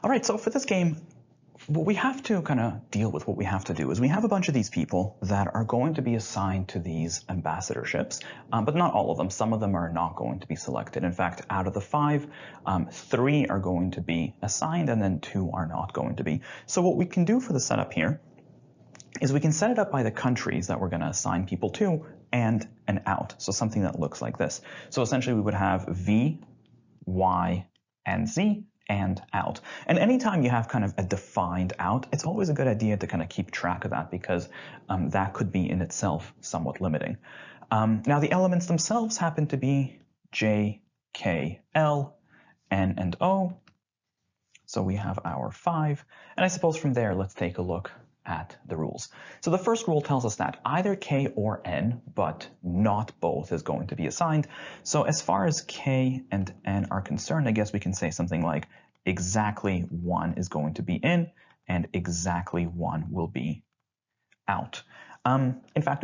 All right, so for this game, what we have to kind of deal with, what we have to do is we have a bunch of these people that are going to be assigned to these ambassadorships, but not all of them. Some of them are not going to be selected. In fact, out of the 5, 3 are going to be assigned and then 2 are not going to be. So what we can do for the setup here is we can set it up by the countries that we're going to assign people to and an out. So something that looks like this. So essentially we would have V, Y, and Z, and out. And anytime you have kind of a defined out, it's always a good idea to kind of keep track of that because that could be in itself somewhat limiting. Now the elements themselves happen to be J, K, L, N, and O. So we have our 5. And I suppose from there, let's take a look at the rules. So the first rule tells us that either K or N, but not both, is going to be assigned. So as far as K and N are concerned, I guess we can say something like exactly 1 is going to be in and exactly 1 will be out. In fact,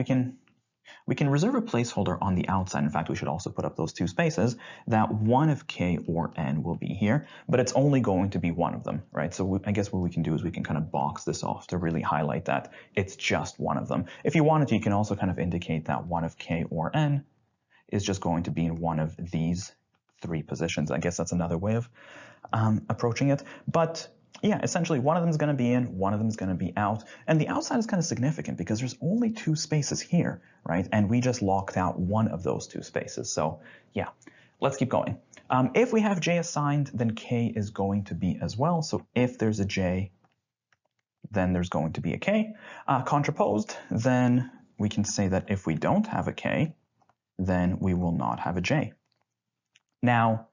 we can reserve a placeholder on the outside. In fact, we should also put up those 2 spaces that one of K or N will be here, but it's only going to be one of them, right? So I guess what we can do is we can kind of box this off to really highlight that it's just one of them. If you wanted to, you can also kind of indicate that one of K or N is just going to be in one of these 3 positions. I guess that's another way of approaching it. But yeah, essentially one of them is going to be in, one of them is going to be out. And the outside is kind of significant because there's only 2 spaces here, right? And we just locked out one of those 2 spaces. So yeah, let's keep going. If we have J assigned, then K is going to be as well. So if there's a J, then there's going to be a K. Contraposed, then we can say that if we don't have a K, then we will not have a J. Now,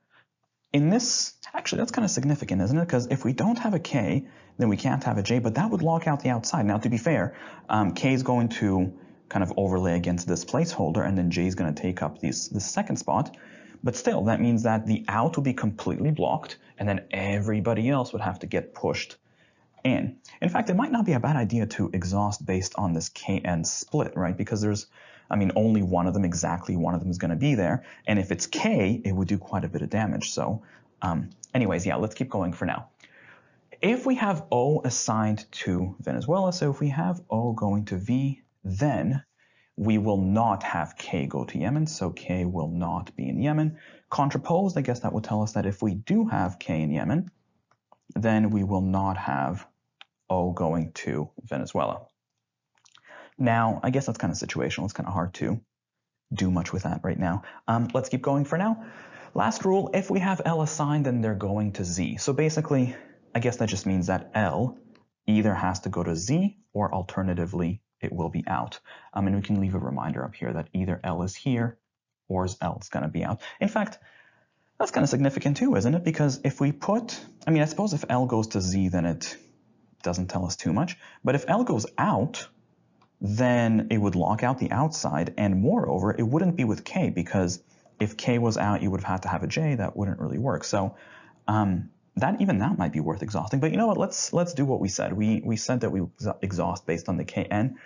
in this, actually, that's kind of significant, isn't it? Because if we don't have a K, then we can't have a J, but that would lock out the outside. Now, to be fair, K is going to kind of overlay against this placeholder, and then J is going to take up this second spot. But still, that means that the out will be completely blocked, and then everybody else would have to get pushed in. In fact, it might not be a bad idea to exhaust based on this KN split, right? Because there's, I mean, only one of them, exactly one of them is going to be there. And if it's K, it would do quite a bit of damage. So anyways, yeah, let's keep going for now. If we have O assigned to Venezuela, so if we have O going to V, then we will not have K go to Yemen, so K will not be in Yemen. Contraposed, I guess that would tell us that if we do have K in Yemen, then we will not have O going to Venezuela. Now, I guess that's kind of situational. It's kind of hard to do much with that right now. Let's keep going for now. Last rule, if we have L assigned, then they're going to Z. So basically, I guess that just means that L either has to go to Z or alternatively, it will be out. And we can leave a reminder up here that either L is here or L is going to be out. In fact, that's kind of significant too, isn't it? Because if we put, I mean, I suppose if L goes to Z, then it doesn't tell us too much. But if L goes out, then it would lock out the outside. And moreover, it wouldn't be with K, because if K was out, you would have had to have a J. That wouldn't really work. So that might be worth exhausting. But you know what? Let's do what we said. We said that we exhaust based on the KN.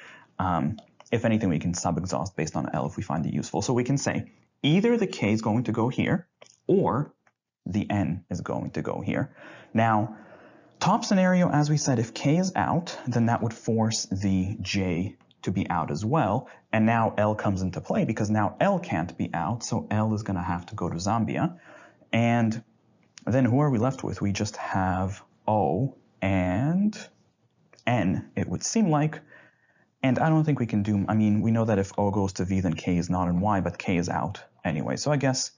If anything, we can sub-exhaust based on L if we find it useful. So we can say either the K is going to go here or the N is going to go here. Now, top scenario, as we said, if K is out, then that would force the J to be out as well. And now L comes into play because now L can't be out. So L is going to have to go to Zambia. And then who are we left with? We just have O and N, it would seem like. And I don't think we can do, I mean, we know that if O goes to V, then K is not in Y, but K is out anyway. So I guess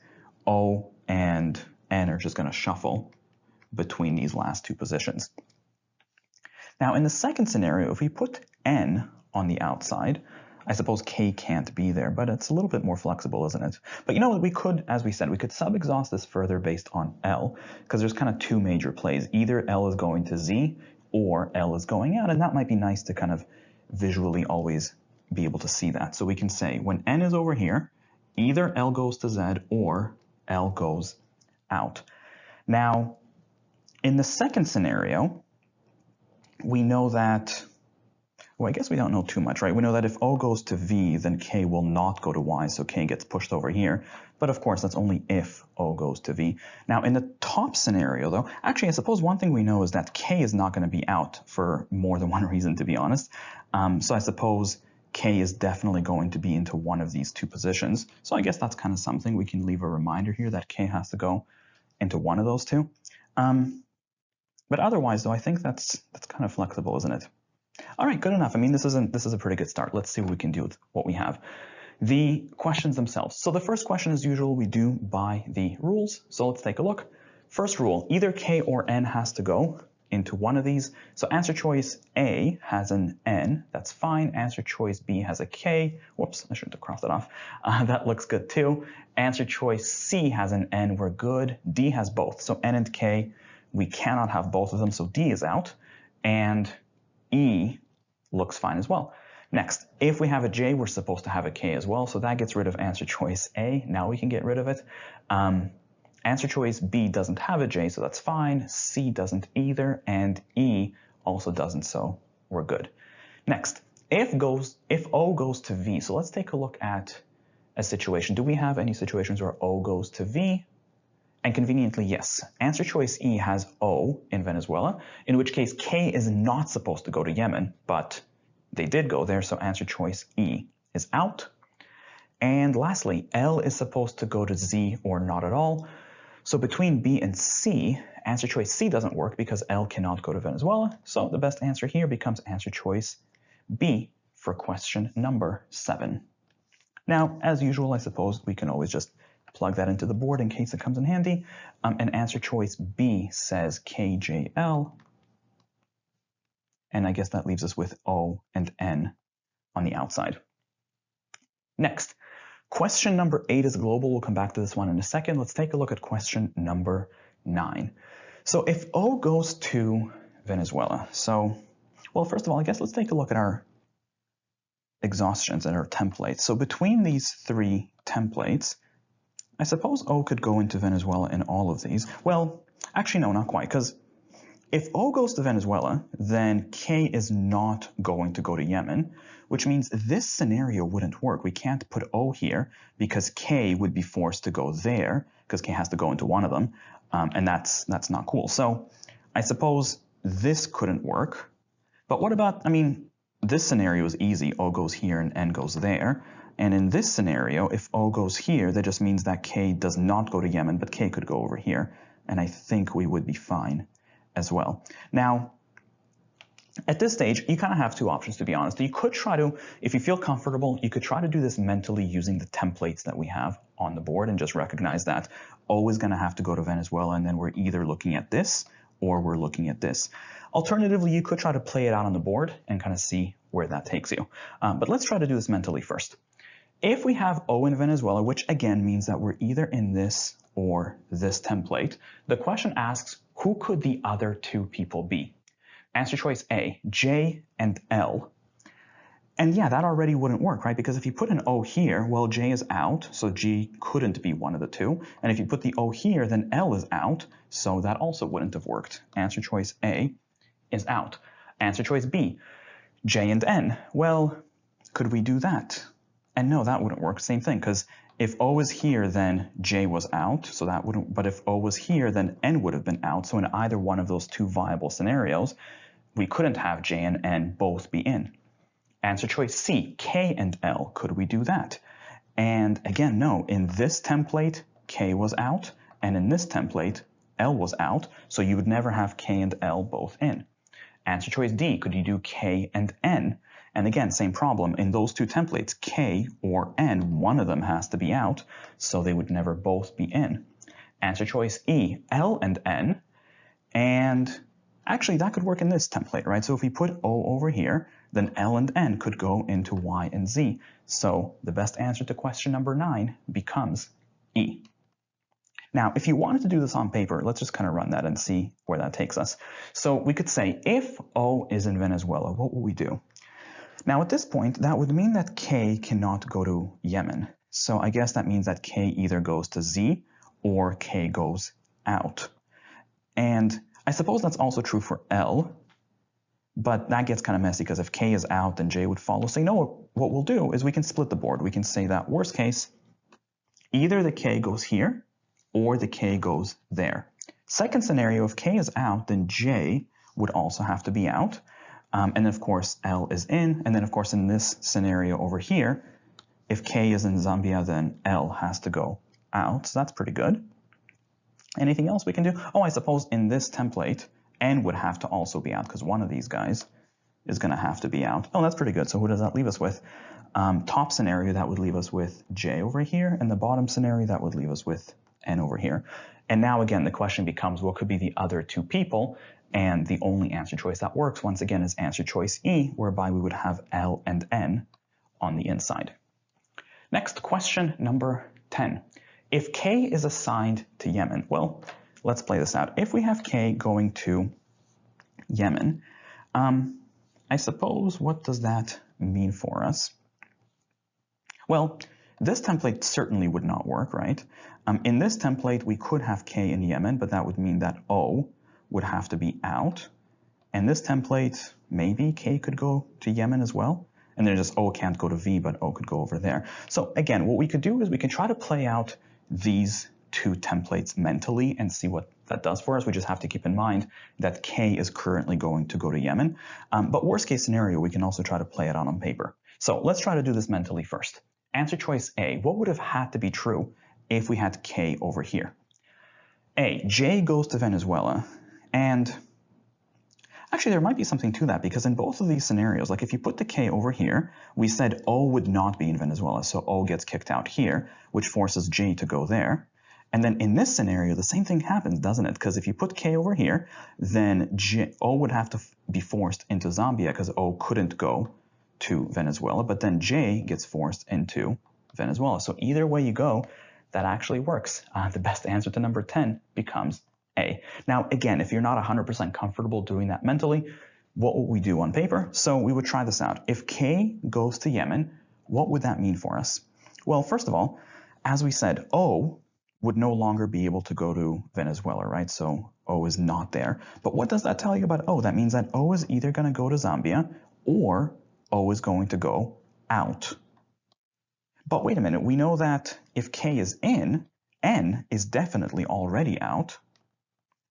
O and N are just going to shuffle between these last 2 positions. Now, in the second scenario, if we put N on the outside, I suppose K can't be there, but it's a little bit more flexible, isn't it? But you know what, we could, as we said, we could sub-exhaust this further based on L, because there's kind of 2 major plays. Either L is going to Z or L is going out, and that might be nice to kind of visually always be able to see that. So we can say when N is over here, either L goes to Z or L goes out. Now, in the second scenario, we know that Well, I guess we don't know too much, right? We know that if O goes to V, then K will not go to Y, so K gets pushed over here. But of course, that's only if O goes to V. Now, in the top scenario, though, actually, I suppose one thing we know is that K is not going to be out for more than one reason, to be honest. So I suppose K is definitely going to be into one of these two positions. So I guess that's kind of something. We can leave a reminder here that K has to go into one of those two. But otherwise, though, I think that's kind of flexible, isn't it? All right, good enough. I mean, this is a pretty good start. Let's see what we can do with what we have. The questions themselves. So the first question, as usual, we do by the rules. So let's take a look. First rule, either K or N has to go into one of these. So answer choice A has an N. That's fine. Answer choice B has a K. Whoops, I shouldn't have crossed it off. That looks good too. Answer choice C has an N. We're good. D has both. So N and K, we cannot have both of them. So D is out. And E looks fine as well. Next, if we have a J, we're supposed to have a K as well, so that gets rid of answer choice A. Now we can get rid of it. Answer choice B doesn't have a J, so that's fine. C doesn't either, and E also doesn't, so we're good. Next, if O goes to V, so let's take a look at a situation. Do we have any situations where O goes to V? And conveniently, yes. Answer choice E has O in Venezuela, in which case K is not supposed to go to Yemen, but they did go there, so answer choice E is out. And lastly, L is supposed to go to Z or not at all. So between B and C, answer choice C doesn't work because L cannot go to Venezuela. So the best answer here becomes answer choice B for question number 7. Now, as usual, I suppose we can always just plug that into the board in case it comes in handy. And answer choice B says KJL. And I guess that leaves us with O and N on the outside. Next, question number 8 is global. We'll come back to this one in a second. Let's take a look at question number 9. So if O goes to Venezuela, well, first of all, I guess let's take a look at our exhaustions and our templates. So between these 3 templates, I suppose O could go into Venezuela in all of these. Well, actually, no, not quite, because if O goes to Venezuela, then K is not going to go to Yemen, which means this scenario wouldn't work. We can't put O here because K would be forced to go there because K has to go into one of them, and that's not cool. So I suppose this couldn't work. But what about, I mean, this scenario is easy. O goes here and N goes there. And in this scenario, if O goes here, that just means that K does not go to Yemen, but K could go over here. And I think we would be fine as well. Now, at this stage, you kind of have 2 options, to be honest. You could try to, if you feel comfortable, you could try to do this mentally using the templates that we have on the board and just recognize that O is going to have to go to Venezuela, and then we're either looking at this or we're looking at this. Alternatively, you could try to play it out on the board and kind of see where that takes you. But let's try to do this mentally first. If we have O in Venezuela, which again means that we're either in this or this template, the question asks, who could the other 2 people be? Answer choice A, J and L. And yeah, that already wouldn't work, right? Because if you put an O here, well, J is out, so G couldn't be one of the 2. And if you put the O here, then L is out, so that also wouldn't have worked. Answer choice A is out. Answer choice B, J and N. Well, could we do that? And no, that wouldn't work. Same thing, because if O is here, then J was out, so that wouldn't, but if O was here, then N would have been out. So in either one of those 2 viable scenarios, we couldn't have J and N both be in. Answer choice C, K and L. Could we do that? And again, no. In this template, K was out, and in this template, L was out, so you would never have K and L both in. Answer choice D, could you do K and N? And again, same problem. In those 2 templates, K or N, one of them has to be out, so they would never both be in. Answer choice E, L and N. And actually, that could work in this template, right? So if we put O over here, then L and N could go into Y and Z. So the best answer to question number 9 becomes E. Now, if you wanted to do this on paper, let's just kind of run that and see where that takes us. So we could say, if O is in Venezuela, what will we do? Now, at this point, that would mean that K cannot go to Yemen. So I guess that means that K either goes to Z or K goes out. And I suppose that's also true for L, but that gets kind of messy because if K is out, then J would follow. So you know what we'll do is we can split the board. We can say that worst case, either the K goes here or the K goes there. Second scenario, if K is out, then J would also have to be out. And then of course L is in. And then of course in this scenario over here, if K is in Zambia, then L has to go out. So that's pretty good. Anything else we can do? Oh, I suppose in this template, N would have to also be out because one of these guys is going to have to be out. Oh, that's pretty good. So who does that leave us with? Top scenario, that would leave us with J over here. And the bottom scenario, that would leave us with N over here. And now again, the question becomes, what could be the other two people? And the only answer choice that works, once again, is answer choice E, whereby we would have L and N on the inside. Next, question number 10. If K is assigned to Yemen, well, let's play this out. If we have K going to Yemen, I suppose, what does that mean for us? Well, this template certainly would not work, right? In this template, we could have K in Yemen, but that would mean that O would have to be out. And this template, maybe K could go to Yemen as well. And then just O can't go to V, but O could go over there. So again, what we could do is we can try to play out these two templates mentally and see what that does for us. We just have to keep in mind that K is currently going to go to Yemen. But worst case scenario, we can also try to play it out on paper. So let's try to do this mentally first. Answer choice A, what would have had to be true if we had K over here? A, J goes to Venezuela, and actually there might be something to that because in both of these scenarios, like if you put the K over here, we said O would not be in Venezuela, so O gets kicked out here, which forces J to go there. And then in this scenario, the same thing happens, doesn't it? Because if you put K over here, then O would have to be forced into Zambia because O couldn't go to Venezuela, but then J gets forced into Venezuela. So either way you go, that actually works. The best answer to number 10 becomes A. Now, again, if you're not 100% comfortable doing that mentally, what would we do on paper? So we would try this out. If K goes to Yemen, what would that mean for us? Well, first of all, as we said, O would no longer be able to go to Venezuela, right? So O is not there. But what does that tell you about O? That means that O is either going to go to Zambia or O is going to go out. But wait a minute, we know that if K is in, N is definitely already out.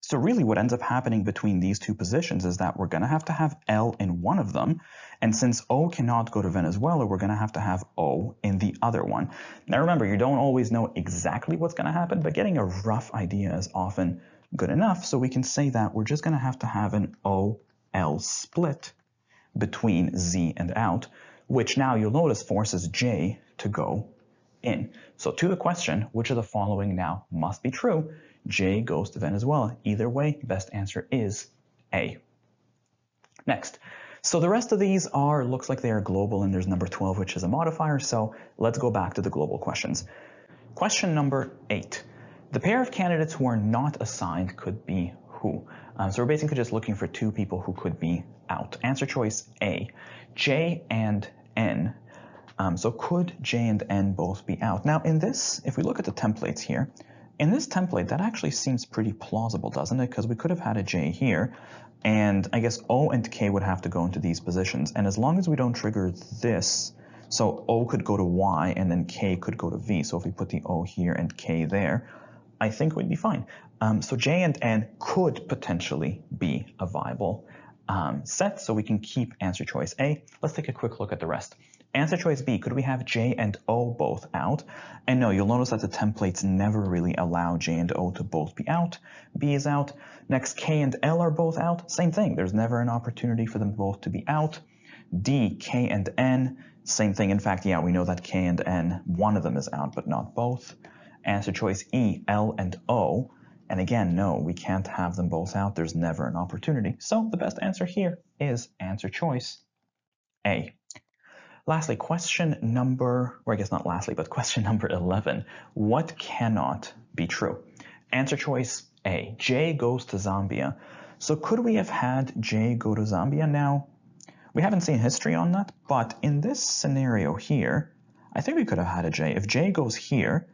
So really what ends up happening between these two positions is that we're going to have L in one of them. And since O cannot go to Venezuela, we're going to have O in the other one. Now remember, you don't always know exactly what's going to happen, but getting a rough idea is often good enough. So we can say that we're just going to have an O-L split between Z and out, which now you'll notice forces J to go in. So to the question, which of the following now must be true? J goes to Venezuela. Either way, best answer is A. Next. So the rest of these looks like they are global, and there's number 12, which is a modifier. So let's go back to the global questions. Question number 8. The pair of candidates who are not assigned could be who? So we're basically just looking for two people who could be out. Answer choice A, J and N. So could J and N both be out? Now in this, if we look at the templates here, in this template, that actually seems pretty plausible, doesn't it? Because we could have had a J here, and I guess O and K would have to go into these positions. And as long as we don't trigger this, so O could go to Y and then K could go to V. So if we put the O here and K there, I think we'd be fine. So J and N could potentially be a viable set, so we can keep answer choice A. Let's take a quick look at the rest. Answer choice B, could we have J and O both out? And no, you'll notice that the templates never really allow J and O to both be out. B is out. Next, K and L are both out. Same thing, there's never an opportunity for them both to be out. D, K and N, same thing. In fact, yeah, we know that K and N, one of them is out, but not both. Answer choice E, L and O. And again, no, we can't have them both out. There's never an opportunity. So the best answer here is answer choice A. Lastly, question number 11. What cannot be true? Answer choice A, J goes to Zambia. So could we have had J go to Zambia? Now, we haven't seen history on that, but in this scenario here, I think we could have had a J. If J goes here,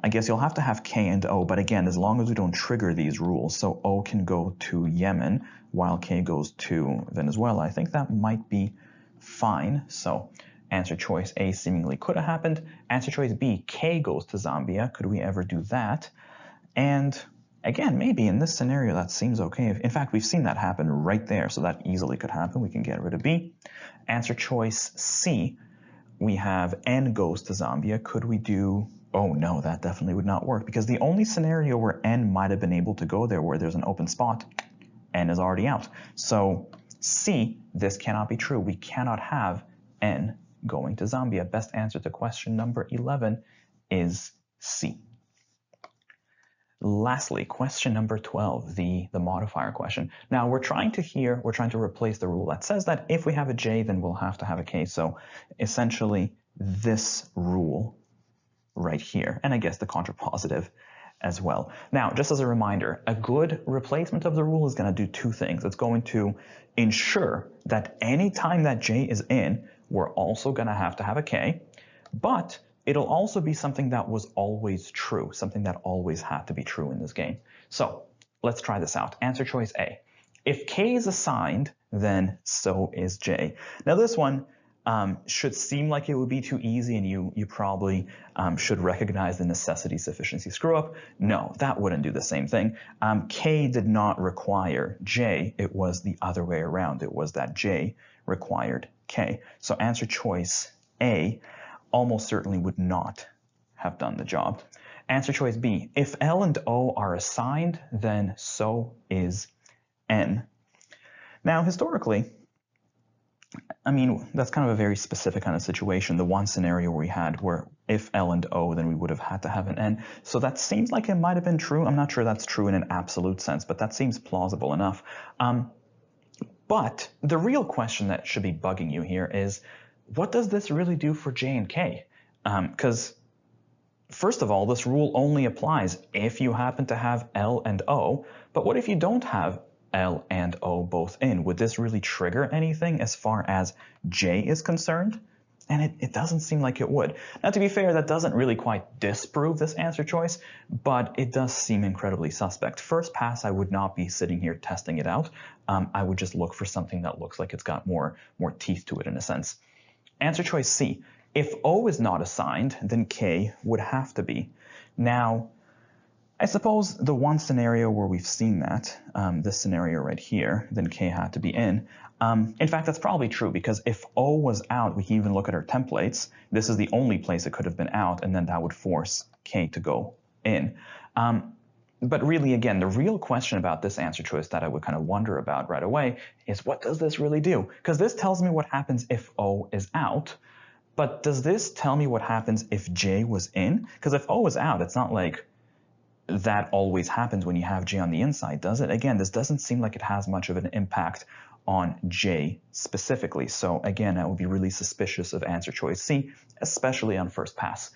I guess you'll have to have K and O, but again, as long as we don't trigger these rules, so O can go to Yemen while K goes to Venezuela, I think that might be fine. So answer choice A seemingly could have happened. Answer choice B, K goes to Zambia. Could we ever do that? And again, maybe in this scenario that seems okay. In fact, we've seen that happen right there, so that easily could happen. We can get rid of B. Answer choice C, we have N goes to Zambia. Could we do... Oh no, that definitely would not work, because the only scenario where N might have been able to go there where there's an open spot, N is already out. So C, this cannot be true. We cannot have N going to Zambia. Best answer to question number 11 is C. Lastly, question number 12, the modifier question. Now we're trying to replace the rule that says that if we have a J, then we'll have to have a K. So essentially this rule right here, and I guess the contrapositive as well. Now, just as a reminder, a good replacement of the rule is going to do two things. It's going to ensure that any time that J is in, we're also going to have a K, but it'll also be something that was always true, something that always had to be true in this game. So let's try this out. Answer choice A. If K is assigned, then so is J. Now this one should seem like it would be too easy, and you probably should recognize the necessity sufficiency screw up. No, that wouldn't do the same thing. K did not require J. It was the other way around. It was that J required K. So answer choice A almost certainly would not have done the job. Answer choice B, if L and O are assigned, then so is N. Now, historically, I mean, that's kind of a very specific kind of situation. The one scenario we had where if L and O, then we would have had to have an N. So that seems like it might have been true. I'm not sure that's true in an absolute sense, but that seems plausible enough. But the real question that should be bugging you here is, what does this really do for J and K? Because first of all, this rule only applies if you happen to have L and O, but what if you don't have L and O both in? Would this really trigger anything as far as J is concerned? And it doesn't seem like it would. Now, to be fair, that doesn't really quite disprove this answer choice, but it does seem incredibly suspect. First pass, I would not be sitting here testing it out. I would just look for something that looks like it's got more teeth to it in a sense. Answer choice C. If O is not assigned, then K would have to be. Now, I suppose the one scenario where we've seen that, this scenario right here, then K had to be in. In fact, that's probably true, because if O was out, we can even look at our templates. This is the only place it could have been out, and then that would force K to go in. But really, again, the real question about this answer choice that I would kind of wonder about right away is, what does this really do? Because this tells me what happens if O is out, but does this tell me what happens if J was in? Because if O is out, it's not like that always happens when you have J on the inside, does it? Again, this doesn't seem like it has much of an impact on J specifically. So again, I would be really suspicious of answer choice C, especially on first pass.